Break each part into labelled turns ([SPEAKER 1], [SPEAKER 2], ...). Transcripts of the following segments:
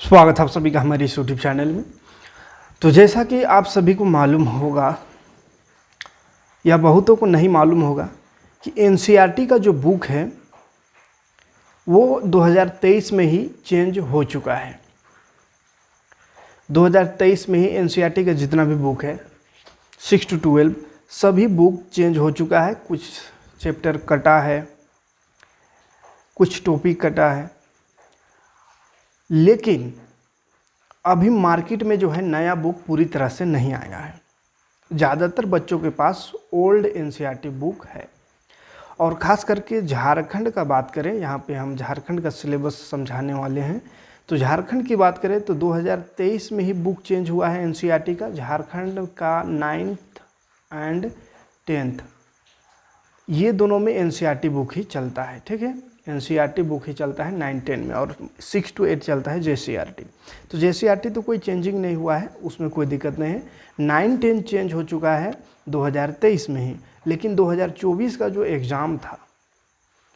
[SPEAKER 1] स्वागत है आप सभी का हमारे इस यूट्यूब चैनल में। तो जैसा कि आप सभी को मालूम होगा या बहुतों को नहीं मालूम होगा कि एनसीईआरटी का जो बुक है वो 2023 में ही चेंज हो चुका है। 2023 में ही एनसीईआरटी का जितना भी बुक है 6 to 12 सभी बुक चेंज हो चुका है। कुछ चैप्टर कटा है, कुछ टॉपिक कटा है, लेकिन अभी मार्केट में जो है नया बुक पूरी तरह से नहीं आया है। ज़्यादातर बच्चों के पास ओल्ड एनसीईआरटी बुक है और ख़ास करके झारखंड का बात करें, यहाँ पे हम झारखंड का सिलेबस समझाने वाले हैं। तो झारखंड की बात करें तो 2023 में ही बुक चेंज हुआ है एनसीईआरटी का। झारखंड का 9th एंड 10th ये दोनों में एनसीईआरटी बुक ही चलता है, ठीक है। एनसीईआरटी बुक ही चलता है 9-10 में और 6 to 8 चलता है जेसीईआरटी। तो जेसीईआरटी तो कोई चेंजिंग नहीं हुआ है, उसमें कोई दिक्कत नहीं है। 9-10 चेंज हो चुका है 2023 में ही, लेकिन 2024 का जो एग्ज़ाम था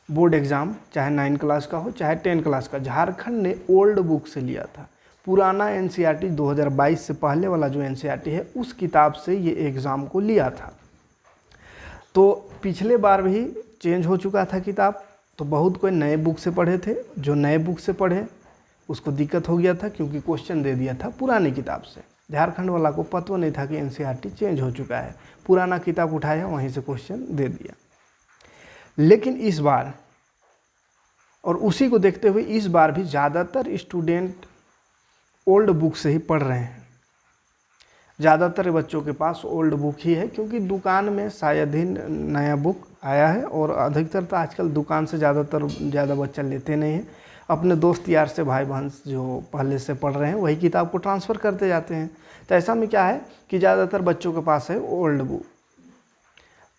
[SPEAKER 1] बोर्ड एग्ज़ाम, चाहे 9 क्लास का हो चाहे 10 क्लास का, झारखंड ने ओल्ड बुक से लिया था। पुराना एनसीईआरटी 2022 से पहले वाला जो एनसीईआरटी है उस किताब से ये एग्ज़ाम को लिया था। तो पिछले बार भी चेंज हो चुका था किताब, तो बहुत कोई नए बुक से पढ़े थे। जो नए बुक से पढ़े उसको दिक्कत हो गया था क्योंकि क्वेश्चन दे दिया था पुरानी किताब से। झारखंड वाला को पता नहीं था कि एनसीईआरटी चेंज हो चुका है, पुराना किताब उठाया वहीं से क्वेश्चन दे दिया। लेकिन इस बार और उसी को देखते हुए इस बार भी ज़्यादातर स्टूडेंट ओल्ड बुक से ही पढ़ रहे हैं। ज़्यादातर बच्चों के पास ओल्ड बुक ही है क्योंकि दुकान में शायद ही नया बुक आया है और अधिकतर तो आजकल दुकान से ज़्यादा बच्चा लेते नहीं हैं। अपने दोस्त यार से, भाई बहन जो पहले से पढ़ रहे हैं वही किताब को ट्रांसफ़र करते जाते हैं। तो ऐसा में क्या है कि ज़्यादातर बच्चों के पास है ओल्ड बुक।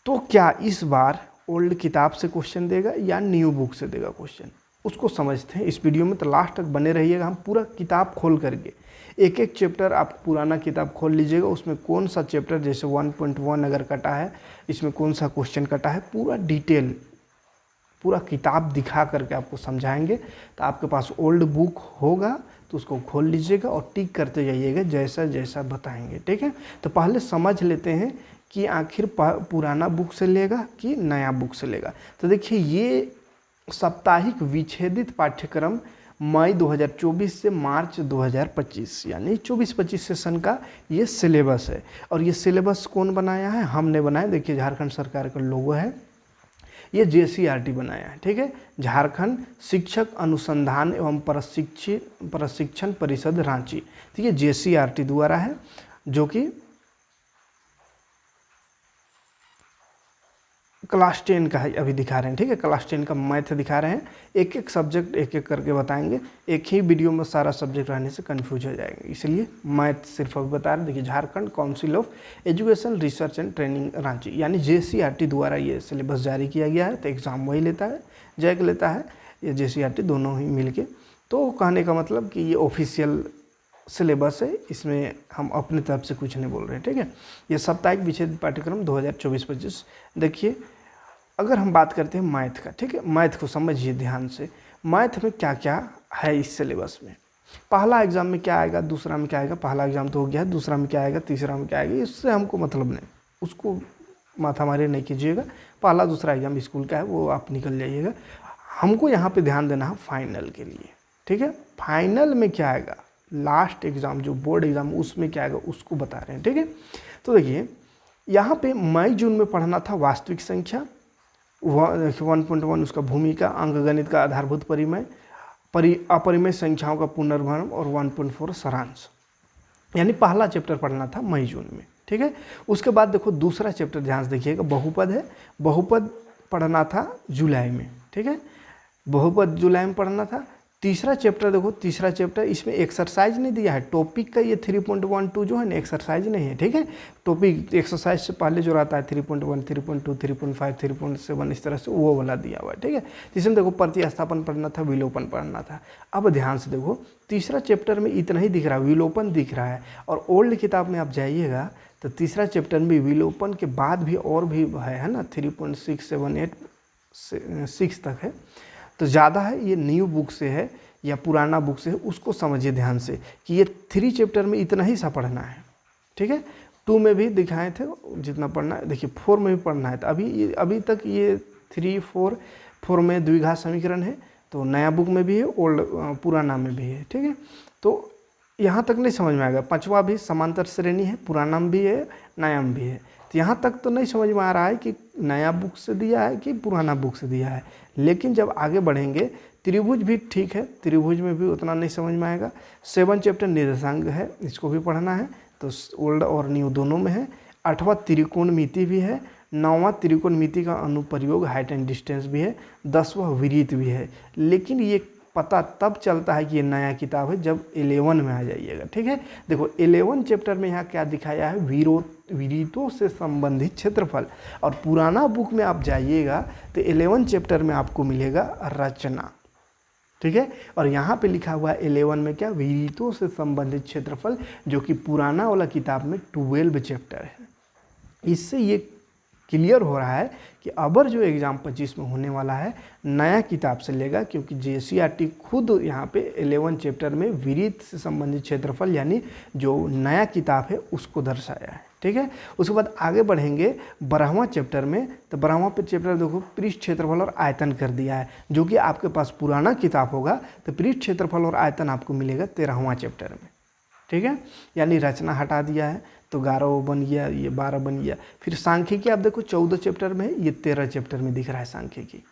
[SPEAKER 1] तो क्या इस बार ओल्ड किताब से क्वेश्चन देगा या न्यू बुक से देगा क्वेश्चन, उसको समझते हैं इस वीडियो में। तो लास्ट तक बने रहिएगा। हम पूरा किताब खोल करके एक एक चैप्टर, आप पुराना किताब खोल लीजिएगा, उसमें कौन सा चैप्टर जैसे 1.1 अगर कटा है, इसमें कौन सा क्वेश्चन कटा है, पूरा डिटेल पूरा किताब दिखा करके आपको समझाएंगे। तो आपके पास ओल्ड बुक होगा तो उसको खोल लीजिएगा और टिक करते जाइएगा जैसा जैसा बताएंगे, ठीक है। तो पहले समझ लेते हैं कि आखिर पुराना बुक से लेगा कि नया बुक से लेगा। तो देखिए, ये साप्ताहिक विच्छेदित पाठ्यक्रम मई 2024 से मार्च 2025 यानी 24-25 सेशन का ये सिलेबस है। और ये सिलेबस कौन बनाया है? हमने बनाया। देखिए, झारखंड सरकार का लोगो है, ये जेसीईआरटी बनाया है, ठीक है। झारखंड शिक्षक अनुसंधान एवं प्रशिक्षण परिषद रांची। तो ये जेसीईआरटी द्वारा है, जो कि क्लास 10 का है अभी दिखा रहे हैं, ठीक है। क्लास 10 का मैथ दिखा रहे हैं। एक एक सब्जेक्ट एक एक करके बताएंगे। एक ही वीडियो में सारा सब्जेक्ट रहने से कंफ्यूज हो जाएगा, इसलिए मैथ सिर्फ अभी बता रहे हैं। देखिए, Jharkhand council of education research and training Ranchi यानी जेसीईआरटी द्वारा ये सिलेबस जारी किया गया है। तो एग्ज़ाम वही लेता है, जैक लेता है, ये जेसीईआरटी दोनों ही मिल के। तो कहने का मतलब कि ये ऑफिशियल सिलेबस है, इसमें हम अपने तरफ से कुछ नहीं बोल रहे हैं, ठीक है। ये साप्ताहिक विच्छेदित पाठ्यक्रम 2024-25। देखिए, अगर हम बात करते हैं मैथ का, ठीक है, मैथ को समझिए ध्यान से। मैथ में क्या क्या है इस सिलेबस में? पहला एग्जाम में क्या आएगा, दूसरा में क्या आएगा? पहला एग्जाम तो हो गया है, दूसरा में क्या आएगा, तीसरा में क्या आएगा, इससे हमको मतलब नहीं, उसको माथामारी नहीं कीजिएगा। पहला दूसरा एग्जाम स्कूल का है, वो आप निकल जाइएगा। हमको यहाँ पे ध्यान देना है फाइनल के लिए, ठीक है। फाइनल में क्या आएगा, लास्ट एग्ज़ाम जो बोर्ड एग्ज़ाम उसमें क्या आएगा उसको बता रहे हैं, ठीक है। तो देखिए, यहाँ पे मई जून में पढ़ना था वास्तविक संख्या 1.1 उसका भूमिका, अंकगणित का आधारभूत परिमय, अपरिमेय संख्याओं का पुनर्भरण और 1.4 सारांश, यानी पहला चैप्टर पढ़ना था मई जून में, ठीक है। उसके बाद देखो दूसरा चैप्टर ध्यान से देखिएगा, बहुपद है। बहुपद पढ़ना था जुलाई में, ठीक है। बहुपद जुलाई में पढ़ना था। तीसरा चैप्टर देखो, तीसरा चैप्टर इसमें एक्सरसाइज नहीं दिया है। टॉपिक का ये 3.12 जो है ना, एक्सरसाइज नहीं है, ठीक है। टॉपिक एक्सरसाइज से पहले जो रहता है 3.1, 3.2, 3.5, 3.7 इस तरह से वो वाला दिया हुआ है, ठीक है। इसमें देखो प्रतिस्थापन पढ़ना था, विलोपन पढ़ना था। अब ध्यान से देखो, तीसरा चैप्टर में इतना ही दिख रहा है, विलोपन दिख रहा है। और ओल्ड किताब में आप जाइएगा तो तीसरा चैप्टर में विलोपन के बाद भी और भी है ना, 3.6, 7, 8, 6 तक है। तो ज़्यादा है, ये न्यू बुक से है, या पुराना बुक से है उसको समझिए ध्यान से कि ये 3 चैप्टर में इतना ही सा पढ़ना है, ठीक है। 2 में भी दिखाए थे जितना पढ़ना है, देखिए 4 में भी पढ़ना है। तो अभी तक ये 3, 4 में द्विघात समीकरण है, तो नया बुक में भी है, ओल्ड पुराना में भी है, ठीक है। तो यहाँ तक नहीं समझ में आएगा। 5वां भी समांतर श्रेणी है, पुराना में भी है, नया में भी है। तो यहाँ तक तो नहीं समझ में आ रहा है कि नया बुक से दिया है कि पुराना बुक से दिया है, लेकिन जब आगे बढ़ेंगे त्रिभुज भी ठीक है, त्रिभुज में भी उतना नहीं समझ में आएगा। 7 चैप्टर निर्देशांक है, इसको भी पढ़ना है, तो ओल्ड और न्यू दोनों में है। 8वां त्रिकोणमिति भी है, 9वां त्रिकोणमिति का अनुप्रयोग हाइट एंड डिस्टेंस भी है, 10वां विरीत भी है। लेकिन ये पता तब चलता है कि ये नया किताब है जब 11 में आ जाइएगा, ठीक है। देखो 11 चैप्टर में यहाँ क्या दिखाया है, विरीतों से संबंधित क्षेत्रफल। और पुराना बुक में आप जाइएगा तो 11 चैप्टर में आपको मिलेगा रचना, ठीक है। और यहाँ पे लिखा हुआ है 11 में क्या, विरीतों से संबंधित क्षेत्रफल, जो कि पुराना वाला किताब में 12 चैप्टर है। इससे ये क्लियर हो रहा है कि अबर जो एग्ज़ाम 25 में होने वाला है नया किताब से लेगा, क्योंकि JCRT खुद यहाँ पे 11 चैप्टर में विरीत से संबंधित क्षेत्रफल यानी जो नया किताब है उसको दर्शाया है, ठीक है। उसके बाद आगे बढ़ेंगे 12वां चैप्टर में। तो 12वां चैप्टर देखो पृष्ठ क्षेत्रफल और आयतन कर दिया है, जो कि आपके पास पुराना किताब होगा तो पृष्ठ क्षेत्रफल और आयतन आपको मिलेगा 13वां चैप्टर में, ठीक है। यानी रचना हटा दिया है तो 11 बन गया, ये 12 बन गया। फिर सांख्यिकी आप देखो 14 चैप्टर में है, ये 13 चैप्टर में दिख रहा है सांख्यिकी।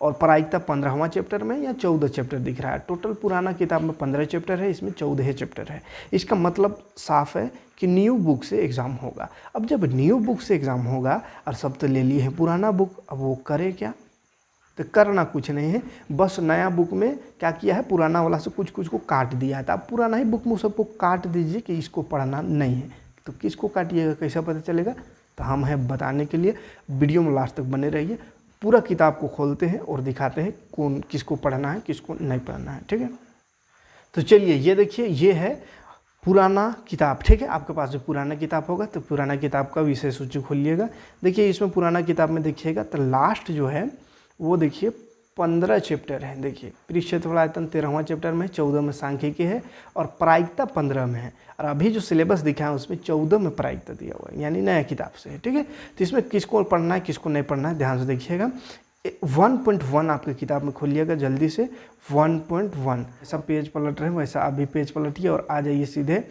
[SPEAKER 1] और प्रायिकता 15वां चैप्टर में या 14 चैप्टर दिख रहा है। टोटल पुराना किताब में 15 चैप्टर है, इसमें 14 चैप्टर है। इसका मतलब साफ है कि न्यू बुक से एग्ज़ाम होगा। अब जब न्यू बुक से एग्ज़ाम होगा और सब तो ले लिए हैं पुराना बुक, अब वो करे क्या, तो करना कुछ नहीं है, बस नया बुक में क्या किया है, पुराना वाला से कुछ कुछ को काट दिया है। तो आप पुराना ही बुक में सबको काट दीजिए कि इसको पढ़ना नहीं है। तो किसको काटिएगा, कैसा पता चलेगा, तो हम हैं बताने के लिए। वीडियो में लास्ट तक बने रहिए। पूरा किताब को खोलते हैं और दिखाते हैं कौन किसको पढ़ना है किसको नहीं पढ़ना है, ठीक है। तो चलिए ये देखिए, ये है पुराना किताब, ठीक है। आपके पास जो पुराना किताब होगा तो पुराना किताब का विषय सूची खोलिएगा। देखिए इसमें पुराना किताब में देखिएगा तो लास्ट जो है वो देखिए 15 चैप्टर है। देखिए पृष्ठ क्षेत्रफल आयतन 13वां चैप्टर में, 14 में सांख्यिकी है और प्रायिकता 15 में है। और अभी जो सिलेबस दिखा है उसमें 14 में प्रायिकता दिया हुआ है, यानी नया किताब से है, ठीक है। तो इसमें किसको पढ़ना है किसको नहीं पढ़ना है ध्यान से देखिएगा। 1.1 आपके किताब में खोलिएगा जल्दी से। 1.1 ऐसा पेज पलट रहे हैं, वैसा अभी पेज पलटिए और आ जाइए सीधे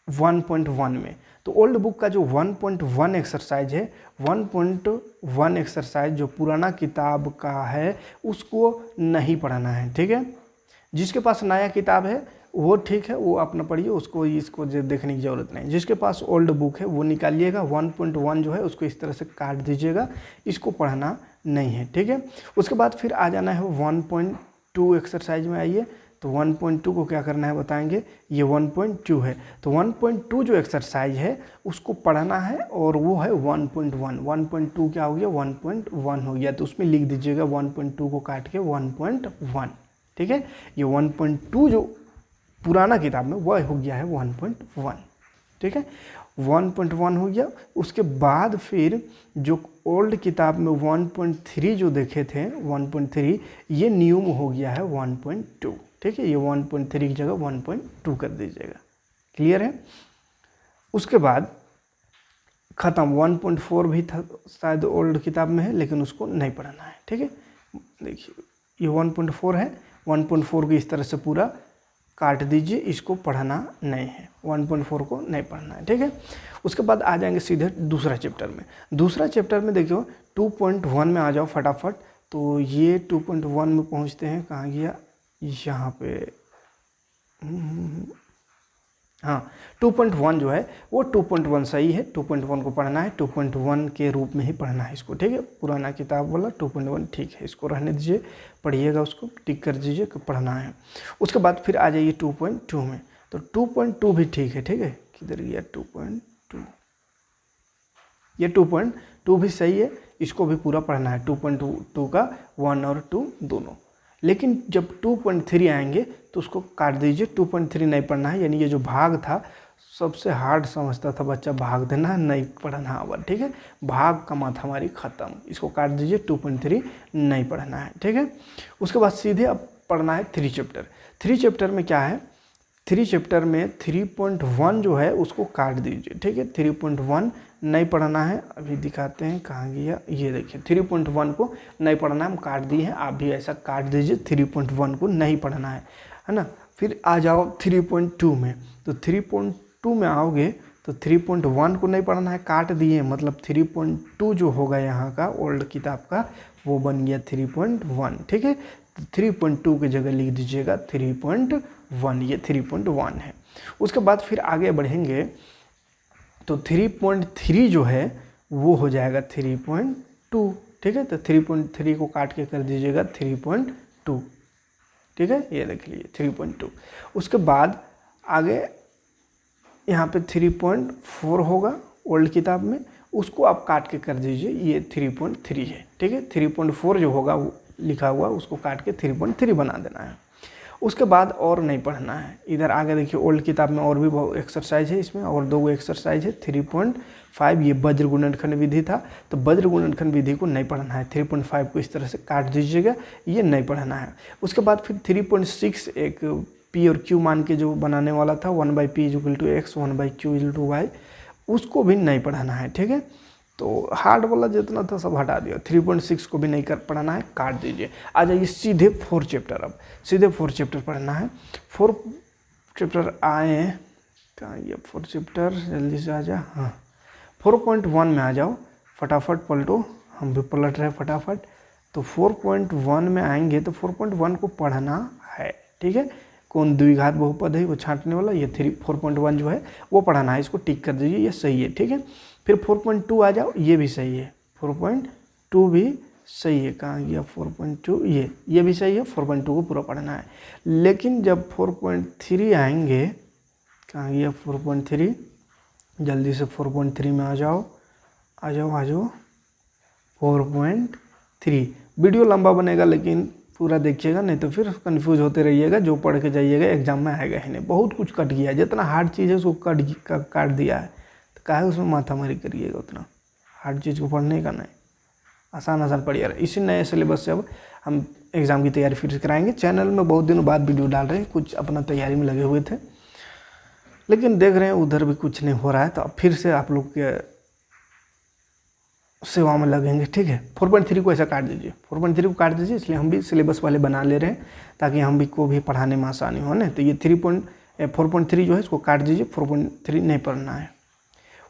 [SPEAKER 1] 1.1 में। तो ओल्ड बुक का जो 1.1 एक्सरसाइज है, 1.1 एक्सरसाइज जो पुराना किताब का है उसको नहीं पढ़ना है, ठीक है। जिसके पास नया किताब है वो ठीक है, वो अपना पढ़िए, उसको इसको देखने की ज़रूरत नहीं। जिसके पास ओल्ड बुक है वो निकालिएगा, 1.1 जो है उसको इस तरह से काट दीजिएगा, इसको पढ़ना नहीं है, ठीक है। उसके बाद फिर आ जाना है 1.2 एक्सरसाइज में आइए। तो 1.2 को क्या करना है बताएंगे, ये 1.2 है। तो 1.2 जो एक्सरसाइज है उसको पढ़ना है और वो है 1.1। 1.2 क्या हो गया, 1.1 हो गया। तो उसमें लिख दीजिएगा 1.2 को काट के 1.1, ठीक है। ये 1.2 जो पुराना किताब में वह हो गया है 1.1, ठीक है। 1.1 हो गया। उसके बाद फिर जो ओल्ड किताब में 1.3 जो देखे थे 1.3, ये न्यू में हो गया है 1.2, ठीक है। ये 1.3 की जगह 1.2 कर दीजिएगा, क्लियर है। उसके बाद ख़त्म। 1.4 भी था शायद ओल्ड किताब में है लेकिन उसको नहीं पढ़ना है, ठीक है। देखिए ये 1.4 है, 1.4 को इस तरह से पूरा काट दीजिए, इसको पढ़ना नहीं है, 1.4 को नहीं पढ़ना है, ठीक है। उसके बाद आ जाएंगे सीधे दूसरा चैप्टर में। दूसरा चैप्टर में देखियो 2.1 में आ जाओ फटाफट। तो ये 2.1 में पहुंचते हैं, कहाँ गया, यहाँ पे, हाँ 2.1 जो है वो 2.1 सही है, 2.1 को पढ़ना है, 2.1 के रूप में ही पढ़ना है इसको, ठीक है। पुराना किताब वाला 2.1 ठीक है, इसको रहने दीजिए, पढ़िएगा, उसको टिक कर दीजिए कि पढ़ना है। उसके बाद फिर आ जाइए 2.2 में। तो 2.2 भी ठीक है, ठीक है। किधर गया 2.2, ये 2.2 भी सही है, इसको भी पूरा पढ़ना है। 2.2 का 1 और 2 दोनों। लेकिन जब 2.3 आएंगे तो उसको काट दीजिए, 2.3 नहीं पढ़ना है। यानी ये जो भाग था सबसे हार्ड समझता था बच्चा, भाग देना नहीं पढ़ना अब, ठीक है। भाग का माथा हमारी ख़त्म, इसको काट दीजिए, 2.3 नहीं पढ़ना है, ठीक है। उसके बाद सीधे अब पढ़ना है 3 चैप्टर। 3 चैप्टर में क्या है, 3 चैप्टर में 3.1 जो है उसको काट दीजिए, ठीक है। 3.1 नहीं पढ़ना है, अभी दिखाते हैं कहाँ गया, ये देखिए 3.1 को नहीं पढ़ना है, हम काट दिए हैं, आप भी ऐसा काट दीजिए, 3.1 को नहीं पढ़ना है ना। फिर आ जाओ 3.2 में, तो 3.2 में आओगे तो 3.1 को नहीं पढ़ना है, काट दिए, मतलब 3.2 जो होगा यहाँ का ओल्ड किताब का वो बन गया 3.1, ठीक है। तो 3.2 की जगह लिख दीजिएगा 3.1, ये 3.1 है। उसके बाद फिर आगे बढ़ेंगे तो 3.3 जो है वो हो जाएगा 3.2, ठीक है। तो 3.3 को काट के कर दीजिएगा 3.2, ठीक है, ये देख लीजिए 3.2। उसके बाद आगे यहाँ पे 3.4 होगा ओल्ड किताब में, उसको आप काट के कर दीजिए, ये 3.3 है, ठीक है। 3.4 जो होगा वो लिखा हुआ उसको काट के 3.3 बना देना है। उसके बाद और नहीं पढ़ना है। इधर आगे देखिए ओल्ड किताब में और भी बहुत एक्सरसाइज है, इसमें और 2 एक्सरसाइज है। 3.5 ये वज्र गुणनखंड विधि था, तो वज्र गुणनखंड विधि को नहीं पढ़ना है। 3.5 को इस तरह से काट दीजिएगा, ये नहीं पढ़ना है। उसके बाद फिर 3.6 एक पी और क्यू मान के जो बनाने वाला था, 1/p = x 1/q = y, उसको भी नहीं पढ़ना है, ठीक है। तो हार्ड वाला जितना था सब हटा दिया। 3.6 को भी नहीं कर पढ़ना है, काट दीजिए। आ जाइए सीधे 4 चैप्टर, अब सीधे 4 चैप्टर पढ़ना है। 4 चैप्टर आए, कहाँ ये 4 चैप्टर, जल्दी से आ जा, हाँ 4.1 में आ जाओ, फटाफट पलटो, हम भी पलट रहे हैं फटाफट। तो 4.1 में आएंगे तो 4.1 को पढ़ना है, ठीक है। कौन द्विघात बहुपद है वो छांटने वाला, ये 4.1 जो है वो पढ़ना है, इसको टिक कर दीजिए, ये सही है, ठीक है। फिर 4.2 आ जाओ, ये भी सही है, 4.2 भी सही है, कहाँ गया 4.2, ये भी सही है, 4.2 को पूरा पढ़ना है। लेकिन जब 4.3 आएंगे, कहाँ गया 4.3, जल्दी से 4.3 में आ जाओ, आ जाओ 4.3। वीडियो लंबा बनेगा लेकिन पूरा देखिएगा, नहीं तो फिर कंफ्यूज होते रहिएगा, जो पढ़ के जाइएगा एग्जाम में आएगा ही नहीं। बहुत कुछ कट गया है, जितना हार्ड चीज़ है उसको काट दिया है, तो काहे उसमें माथामारी करिएगा, उतना हार्ड चीज़ को पढ़ने का नहीं, आसान पढ़िएगा। इसी नए सिलेबस से अब हम एग्ज़ाम की तैयारी फिर से कराएंगे। चैनल में बहुत दिनों बाद वीडियो डाल रहे हैं, कुछ अपना तैयारी में लगे हुए थे, लेकिन देख रहे हैं उधर भी कुछ नहीं हो रहा है, तो अब फिर से आप लोग के सेवा में लगेंगे, ठीक है। 4.3 को ऐसा काट दीजिए, 4.3 को काट दीजिए, इसलिए हम भी सिलेबस वाले बना ले रहे हैं ताकि हम भी को भी पढ़ाने में आसानी हो ना। तो ये 4.3 जो है इसको काट दीजिए, 4.3 नहीं पढ़ना है।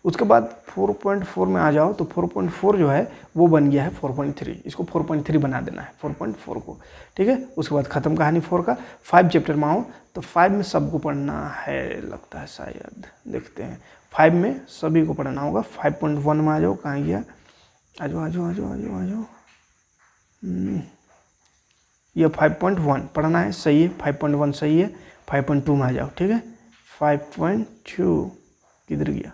[SPEAKER 1] उसके बाद 4.4 में आ जाओ, तो 4.4 जो है वो बन गया है 4.3, इसको 4.3 बना देना है 4.4 को, ठीक है। उसके बाद ख़त्म कहानी 4 का। 5 चैप्टर में आओ, तो 5 में सबको पढ़ना है लगता है, शायद देखते हैं, 5 में सभी को पढ़ना होगा। 5.1 में आ जाओ, कहाँ गया, आ जाओ। ये 5.1 पढ़ना है, सही है, 5.1 सही है। 5.2 में आ जाओ, ठीक है। 5.2 किधर गया,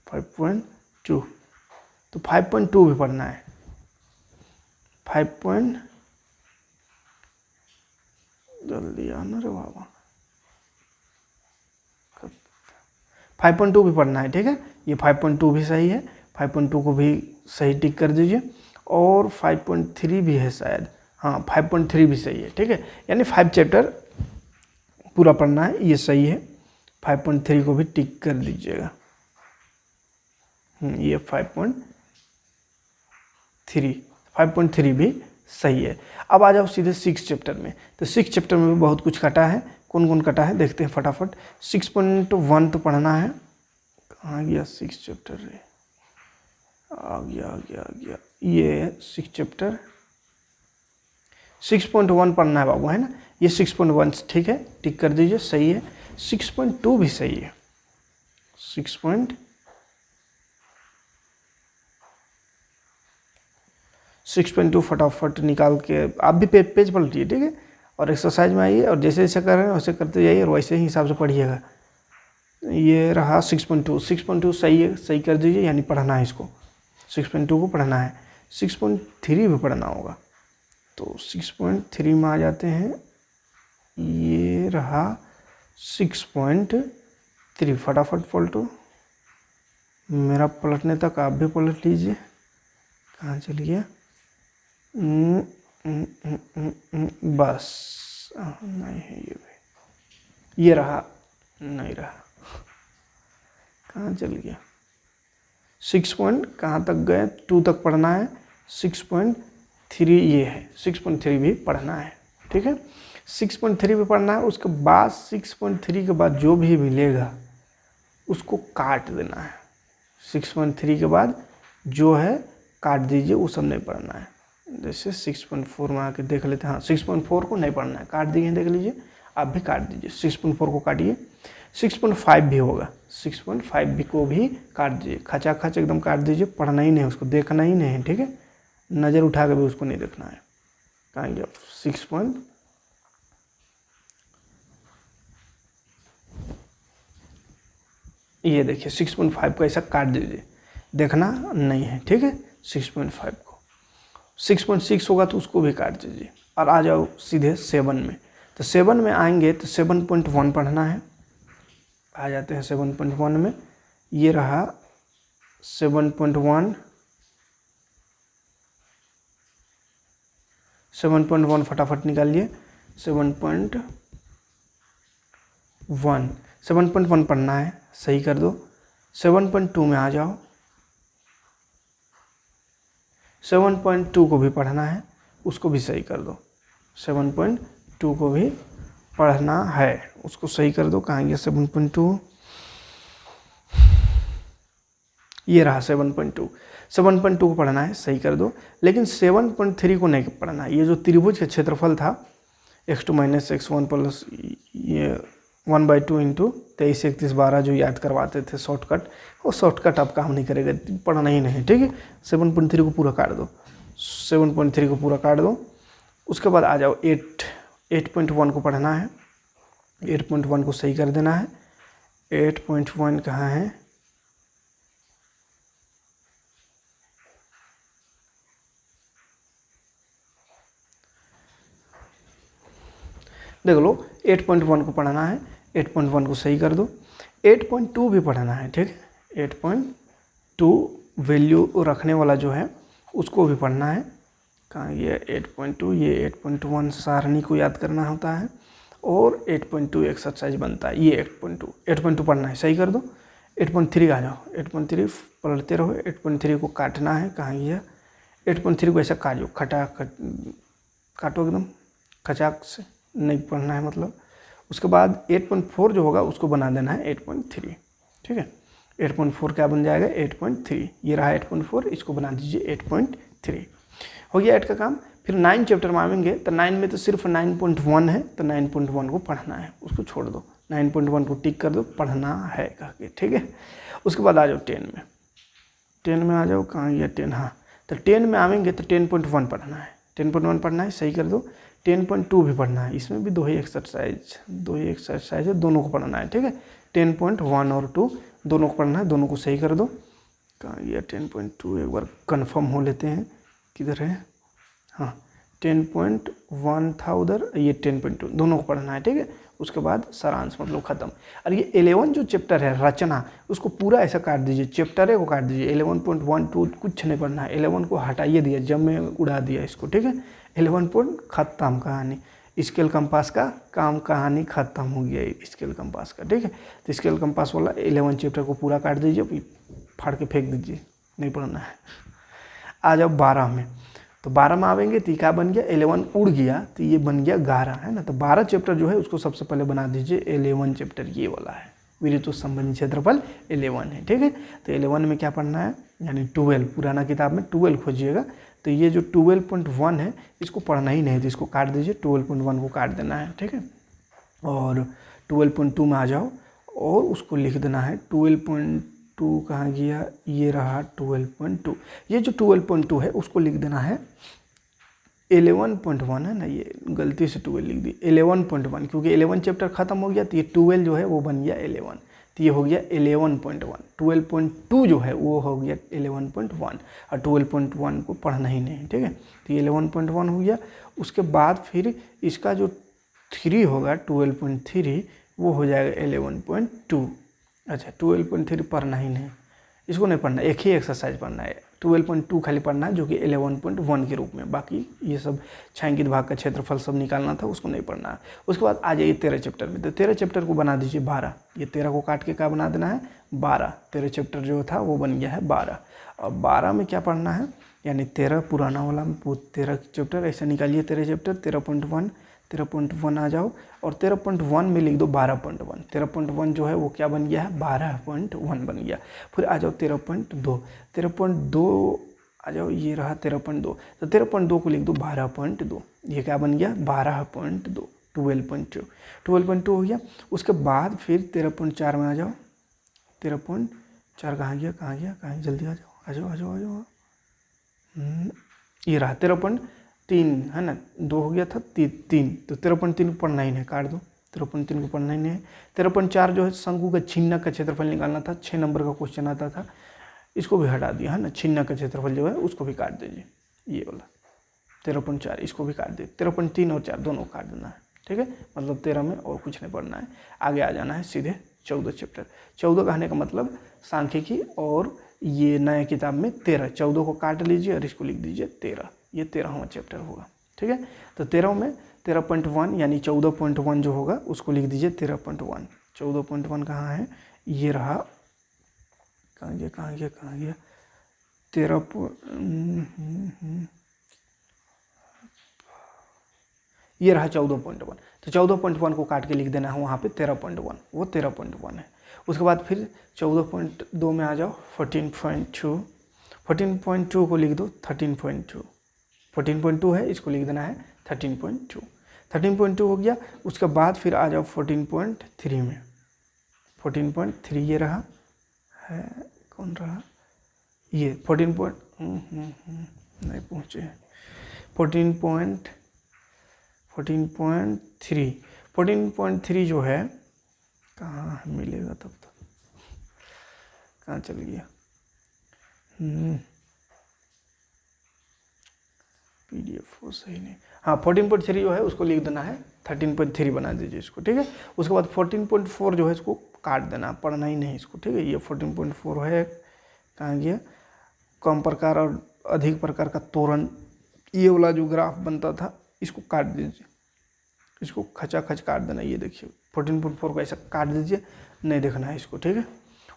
[SPEAKER 1] 5.2, तो 5.2 भी पढ़ना है। 5. जल्दी आना रे बाबा, 5.2 भी पढ़ना है, ठीक है। ये 5.2 भी सही है, 5.2 को भी सही टिक कर दीजिए। और 5.3 भी है शायद, हाँ 5.3 भी सही है, ठीक है। यानी 5 चैप्टर पूरा पढ़ना है, ये सही है। 5.3 को भी टिक कर दीजिएगा, ये 5.3 भी सही है। अब आ जाओ सीधे 6 चैप्टर में। तो 6 चैप्टर में भी बहुत कुछ कटा है, कौन कौन कटा है देखते हैं फटाफट। 6.1 तो पढ़ना है, कहाँ गया 6 चैप्टर रे, आ गया, ये 6 चैप्टर 6.1 पढ़ना है बाबू, है ना। ये 6.1 ठीक है, टिक कर दीजिए, सही है। 6.2 भी सही है, 6.2 फटाफट निकाल के आप भी पेज पलटिए, ठीक है। और एक्सरसाइज में आइए, और जैसे जैसे कर रहे हैं वैसे करते जाइए, और वैसे ही हिसाब से पढ़िएगा। ये रहा 6.2 सही है, सही कर दीजिए, यानी पढ़ना है इसको, 6.2 को पढ़ना है। 6.3 भी पढ़ना होगा, तो 6.3 में आ जाते हैं, ये रहा 6.3, फटाफट पलटो, मेरा पलटने तक आप भी पलट लीजिए, कहाँ चल गया, बस नहीं है ये भी, ये रहा, नहीं रहा, कहाँ चल गया, 6 पॉइंट कहाँ तक गए, 2 तक पढ़ना है, 6.3 ये है, 6.3 भी पढ़ना है, ठीक है, 6.3 भी पढ़ना है। उसके बाद 6.3 के बाद जो भी मिलेगा उसको काट देना है, 6.3 के बाद जो है काट दीजिए, वो सब नहीं पढ़ना है। जैसे 6.4 में आके देख लेते हैं, हाँ 6.4 को नहीं पढ़ना है, काट दिए, देख लीजिए, आप भी काट दीजिए, 6.4 को काटिए, 6.5 भी होगा, 6.5 भी को भी काट दीजिए, खचा खच एकदम काट दीजिए, पढ़ना ही नहीं, उसको देखना ही नहीं है, ठीक है, नज़र उठा के भी उसको नहीं देखना है। कहाँ गया 6. ये देखिए 6.5 को ऐसा काट दीजिए, देखना नहीं है, ठीक है, 6.5 को, 6.6 होगा तो उसको भी काट दीजिए और आ जाओ सीधे 7 में। तो 7 में आएंगे तो 7.1 पढ़ना है, आ जाते हैं 7.1 में, ये रहा 7.1, 7.1 फटाफट निकालिए, 7.1 पढ़ना है, सही कर दो। 7.2 में आ जाओ, 7.2 को भी पढ़ना है, उसको भी सही कर दो, 7.2 को भी पढ़ना है, उसको सही कर दो। कहाँ गया 7.2, ये रहा 7.2, 7.2 को पढ़ना है, सही कर दो। लेकिन 7.3 को नहीं पढ़ना है, ये जो त्रिभुज का क्षेत्रफल था x2 - x1 प्लस ये 1/2 इंटू 23 31 12 जो याद करवाते थे शॉर्टकट, वो शॉर्टकट अब काम नहीं करेगा, पढ़ना ही नहीं, ठीक है। 7.3 को पूरा काट दो, 7.3 को पूरा काट दो। उसके बाद आ जाओ 8.1 को पढ़ना है, 8.1 को सही कर देना है। 8.1 कहाँ है, देख लो 8.1 को पढ़ना है, 8.1 को सही कर दो। 8.2 भी पढ़ना है, ठीक है, 8.2 वैल्यू रखने वाला जो है उसको भी पढ़ना है। कहाँ ये 8.2, ये 8.1 सारणी को याद करना होता है और 8.2 एक्सरसाइज बनता है, ये 8.2 पढ़ना है, सही कर दो। 8.3 आ जाओ, 8.3 पढ़ते रहो, 8.3 को काटना है। कहाँ ये 8.3 को ऐसा काटो, काटो एकदम खचाक से, नहीं पढ़ना है मतलब। उसके बाद 8.4 जो होगा उसको बना देना है 8.3, ठीक है। 8.4 क्या बन जाएगा 8.3, ये रहा 8.4, इसको बना दीजिए 8.3, हो गया 8 का काम। फिर 9 चैप्टर में आएंगे तो 9 में तो सिर्फ 9.1 है, तो 9.1 को पढ़ना है, उसको छोड़ दो, 9.1 को टिक कर दो, पढ़ना है कह के, ठीक है। उसके बाद आ जाओ 10 में आ जाओ, कहाँ गया 10, हाँ, तो 10 में आएंगे तो 10.1 पढ़ना है, 10.1 पढ़ना है, सही कर दो। 10.2 भी पढ़ना है, इसमें भी दो ही एक्सरसाइज है, दोनों को पढ़ना है, ठीक है। 10.1 और 2 दोनों को पढ़ना है, दोनों को सही कर दो। कहाँ गया 10.2, एक बार कंफर्म हो लेते हैं किधर है, हाँ 10.1 था उधर, ये 10.2 दोनों को पढ़ना है, ठीक है। उसके बाद सारांश मतलब खत्म। और ये 11 जो चैप्टर है रचना, उसको पूरा ऐसा काट दीजिए, चैप्टर को काट दीजिए, 11.1 कुछ नहीं पढ़ना है, 11 को हटाइए दिया, जब में उड़ा दिया इसको, ठीक है। 11 खत्म कहानी, स्केल कंपास का काम, कहानी खत्म हो गया स्केल कंपास का, ठीक है। तो स्केल कंपास वाला 11 चैप्टर को पूरा काट दीजिए, फाड़ के फेंक दीजिए, नहीं पढ़ना है। आ जाओ 12 में, तो 12 में आवेंगे तो क्या बन गया, 11 उड़ गया तो ये बन गया 11, है ना। तो 12 चैप्टर जो है उसको सबसे पहले बना दीजिए 11 चैप्टर, ये वाला है विद्युत संबंधी क्षेत्रफल 11 है, ठीक है। तो 11 में क्या पढ़ना है, यानी 12, पुराना किताब में 12 खोजिएगा, तो ये जो 12.1 है इसको पढ़ना ही नहीं, तो इसको काट दीजिए, 12.1 को काट देना है, ठीक है। और 12.2 में आ जाओ और उसको लिख देना है 12.2, कहाँ गया, ये रहा 12.2, ये जो 12.2 है उसको लिख देना है 11.1, है ना, ये गलती से 12 लिख दी, 11.1, क्योंकि 11 चैप्टर खत्म हो गया तो ये 12 जो है वो बन गया 11, तो ये हो गया 11.1। 12.2 जो है वो हो गया 11.1, और 12.1 को पढ़ना ही नहीं, ठीक है। तो ये 11.1 हो गया। उसके बाद फिर इसका जो 3 होगा 12.3, वो हो जाएगा 11.2। अच्छा 12.3 पढ़ना ही नहीं, इसको नहीं पढ़ना, एक ही एक्सरसाइज पढ़ना है। 12.2 खाली पढ़ना है जो कि 11.1 के रूप में, बाकी ये सब छायांकित भाग का क्षेत्रफल सब निकालना था, उसको नहीं पढ़ना है। उसके बाद आ जाइए 13 चैप्टर में। तो 13 चैप्टर को बना दीजिए 12। ये 13 को काट के क्या बना देना है 12। 13 चैप्टर जो था वो बन गया है 12। और 12 में क्या पढ़ना है, यानी 13 पुराना वाला में 13 चैप्टर ऐसे निकालिए। 13 चैप्टर 13.1 आ जाओ और 13.1 में लिख दो 12.1। 13.1 जो है वो क्या बन गया है 12.1 बन गया। फिर आ जाओ 13.2। 13.2 आ जाओ, ये रहा 13.2। तो 13.2 को लिख दो 12.2। ये क्या बन गया 12.2। 12.2 हो गया। उसके बाद फिर 13.4 में आ जाओ। 13.4 कहाँ गया, जल्दी आ जाओ। ये रहा 13.3 है ना, 2 हो गया था 3। तो 13.3 को पढ़ना ही नहीं, काट दो। 13.3 को पढ़ना ही नहीं है। 13.4 जो है शंकु का छिन्नक का क्षेत्रफल निकालना था, 6 नंबर का क्वेश्चन आता था, इसको भी हटा दिया है ना। छिन्नक का क्षेत्रफल जो है उसको भी काट दीजिए, ये वाला 13.4 इसको भी काट दीजिए। 13.3 और 4 दोनों काट देना है, ठीक है। मतलब 13 में और कुछ नहीं पढ़ना है। आगे आ जाना है सीधे 14 चैप्टर। 14 कहने का मतलब सांख्यिकी, और ये नया किताब में 13। 14 को काट लीजिए और इसको लिख दीजिए 13। ये 13वां चैप्टर होगा, ठीक है। तो 13 में 13.1 यानी 14.1 जो होगा उसको लिख दीजिए 13.1। 14.1 कहाँ है, ये रहा, कहाँ गया 13 ये रहा 14.1। तो 14.1 को काट के लिख देना है वहाँ पे 13.1, वो 13.1 है। उसके बाद फिर 14.2 में आ जाओ 14.2। 14.2 को लिख दो 13.2। 14.2 है, इसको लिख देना है 13.2। 13.2 हो गया। उसके बाद फिर आ जाओ 14.3 में। 14.3 ये रहा है, कौन रहा ये 14. नहीं पहुँचे। 14.3 जो है कहाँ मिलेगा, तब तक कहाँ चल गया, PDF वो सही नहीं। हाँ 14.3 जो है उसको लिख देना है 13.3 बना दीजिए इसको, ठीक है। उसके बाद 14.4 जो है इसको काट देना, पढ़ना ही नहीं इसको, ठीक है। ये 14.4 है, कहाँ गया, कम प्रकार और अधिक प्रकार का त्वरण, ये वाला जो ग्राफ बनता था इसको काट दीजिए, इसको खचाखच काट देना। ये देखिए 14.4 को ऐसा काट दीजिए, नहीं देखना है इसको, ठीक है।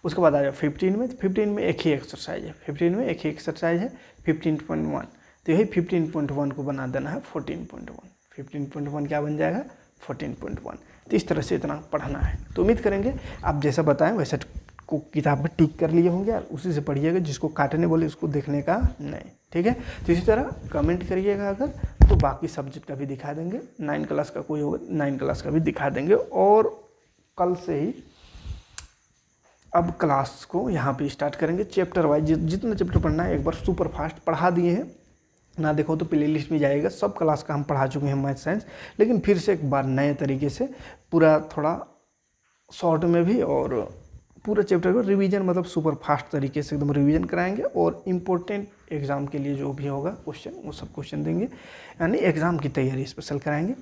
[SPEAKER 1] उसके बाद आ जाए 15 में। 15 में एक ही एक्सरसाइज है। 15 में एक ही एक्सरसाइज है 15.1। तो यही 15.1 को बना देना है 14.1। 15.1 क्या बन जाएगा 14.1। तो इस तरह से इतना पढ़ना है। तो उम्मीद करेंगे आप जैसा बताएं वैसा को किताब में टिक कर लिए होंगे और उसी से पढ़िएगा। जिसको काटने बोले उसको देखने का नहीं, ठीक है। तो इसी तरह कमेंट करिएगा अगर, तो बाकी सब्जेक्ट का भी दिखा देंगे। 9 क्लास का कोई होगा 9 क्लास का भी दिखा देंगे। और कल से ही अब क्लास को यहाँ पे स्टार्ट करेंगे चैप्टर वाइज। जितना चैप्टर पढ़ना है एक बार सुपर फास्ट पढ़ा दिए हैं ना, देखो तो प्ले लिस्ट में जाएगा। सब क्लास का हम पढ़ा चुके हैं मैथ साइंस, लेकिन फिर से एक बार नए तरीके से पूरा थोड़ा शॉर्ट में भी और पूरा चैप्टर को रिवीजन, मतलब सुपर फास्ट तरीके से एकदम रिवीजन कराएंगे। और इम्पोर्टेंट एग्ज़ाम के लिए जो भी होगा क्वेश्चन वो सब क्वेश्चन देंगे, यानी एग्ज़ाम की तैयारी स्पेशल कराएंगे।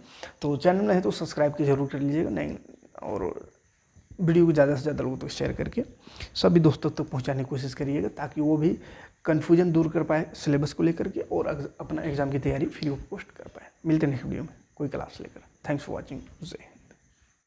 [SPEAKER 1] तो चैनल में है तो सब्सक्राइब की जरूर कर लीजिएगा, नहीं और वीडियो को ज़्यादा से ज़्यादा लोगों तक शेयर करके सभी दोस्तों तक पहुंचाने की कोशिश करिएगा, ताकि वो भी कन्फ्यूजन दूर कर पाए सिलेबस को लेकर के और अपना एग्ज़ाम की तैयारी फ्री ऑफ कॉस्ट कर पाए। मिलते हैं नेक्स्ट वीडियो में कोई क्लास लेकर। Thanks for watching.